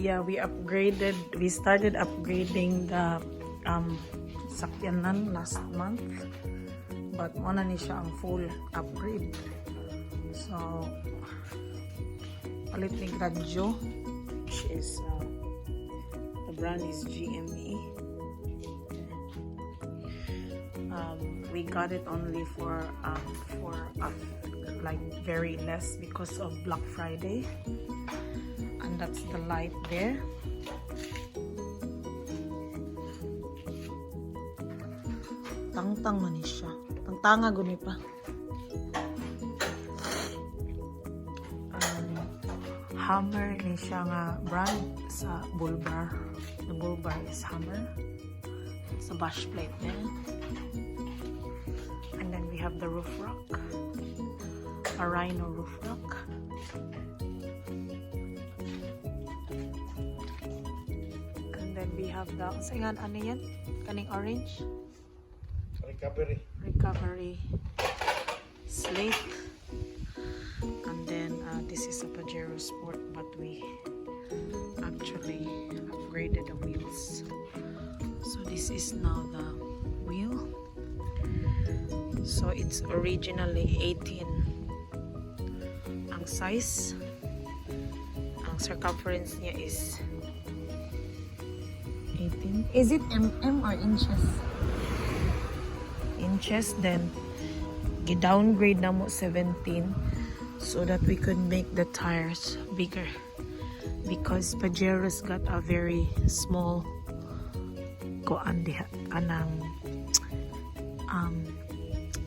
yeah, we started upgrading the sakyanan last month, but muna ni siya ang full upgrade. So palit ni Gradyo, which is the brand is GME. We got it only for like very less because of Black Friday, and that's the light there. Tangtang man ni siya. Tangtanga guni pa. Hammer ni siya nga brand sa bull bar. The bull bar is Hammer. It's a bash plate there. And then we have the roof rack. A Rhino roof rack. And then we have the, saingan ano yan? Kaning orange? Recovery slate. And then this is a Pajero Sport, but we actually upgraded the wheels. So this is now the wheel. So it's originally 18 ang size. Ang circumference niya is 18. Is it mm or inches? Inches. Then gi-downgrade na mo 17 so that we could make the tires bigger, because Pajero's got a very small kanang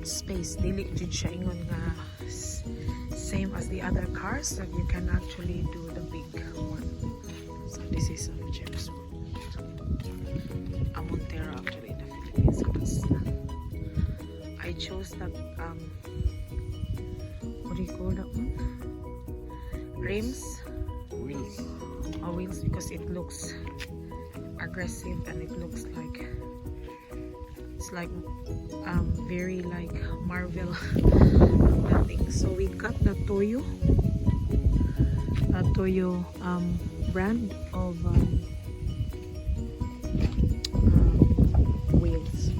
space. Dili jud siya ingon nga same as the other cars that you can actually do the big one. So this is a Pajero Sport. A Montero actually in the Philippines, because I chose that what do you call that one? Rims? Wheels, because it looks aggressive and it looks like it's like very like Marvel thing. So we got the Toyo brand of wheels.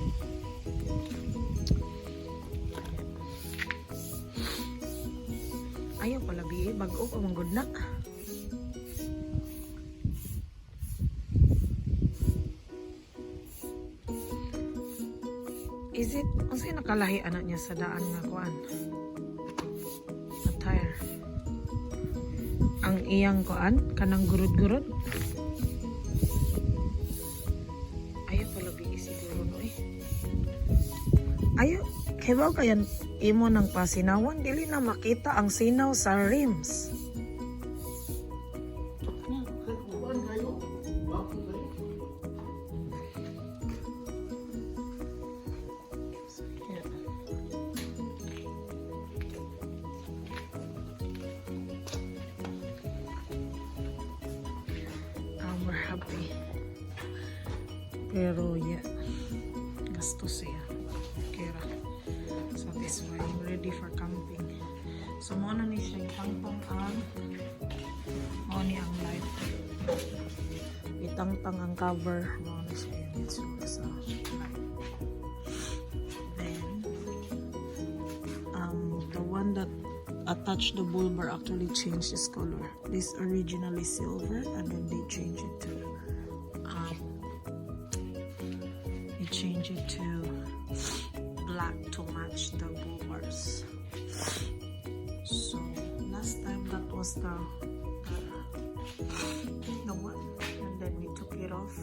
Ayaw pala biye, bago pa mong good na. Is it, unsay nakalahi anak niya sa daan nga kuan? Na tire. Ang iyang kuan, kanang gurud-gurud. Ayaw pala biye siguro no eh. Ayaw, kaya kayan imo ng pasinawan, dili na makita ang sinaw sa rims. We're happy. Pero yeah, gastos siya. Kira. Satisfying, ready for camping. So muna ni siya itangtang ang ni ang light. Itangtang ang cover. Muna siya yung itsura sa light. Then the one that attached the bull bar actually changed its color. This originally silver, and then they changed it to black to match the bull bars. So last time that was the one, and then we took it off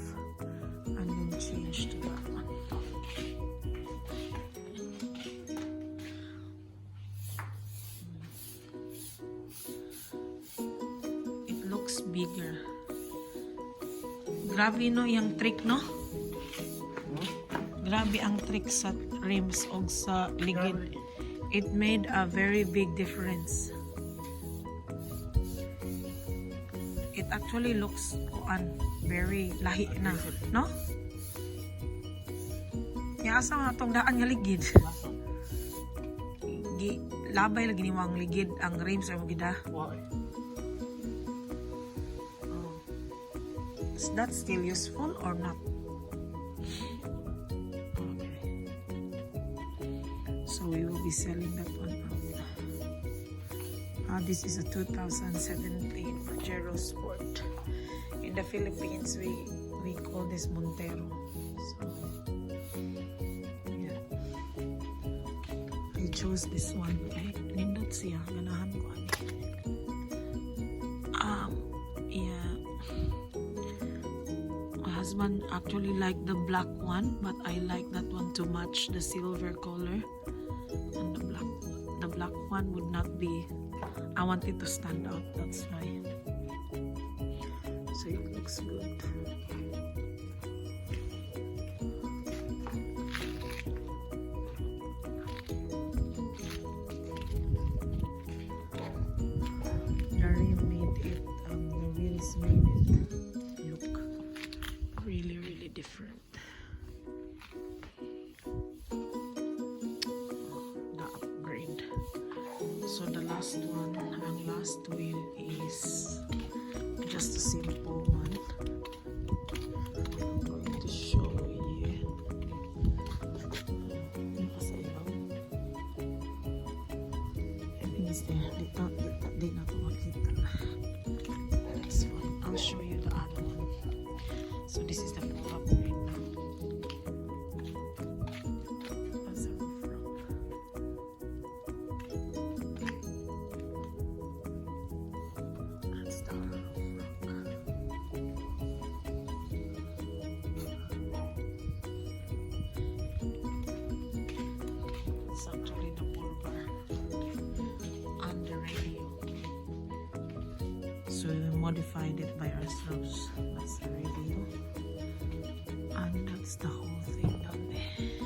and then changed to that one. It looks bigger. Grabe no yung trick, no? Grabe ang trick sa rims o sa ligid. It made a very big difference. It actually looks very lahi na, no? Yung asa nga itong daan nga ligid. Labay lagi ni mo ang ligid, ang rims ay magida. Is that still useful or not? Okay. So we will be selling that one out. This is a 2017 Pajero Sport. In the Philippines, we call this Montero. So, yeah. I chose this one. Nindot siya. Ganahan ko. Yeah. My husband actually liked the black one, but I like that one to match the silver color. And the black one would not be. I want it to stand out. That's why. So it looks good. The rim made it. The wheels made it look really different. The upgrade. So the last one, ang last wheel is just a simple one. I'm going to show you. I think it's there. Di na ito makita. This one. I'll show you the other one. So this is the full upgrade now. That's the roof rack. That's the roof rack. It's actually the bull bar and the radio. So we modified it by ourselves. That's the radio. And that's the whole thing down there.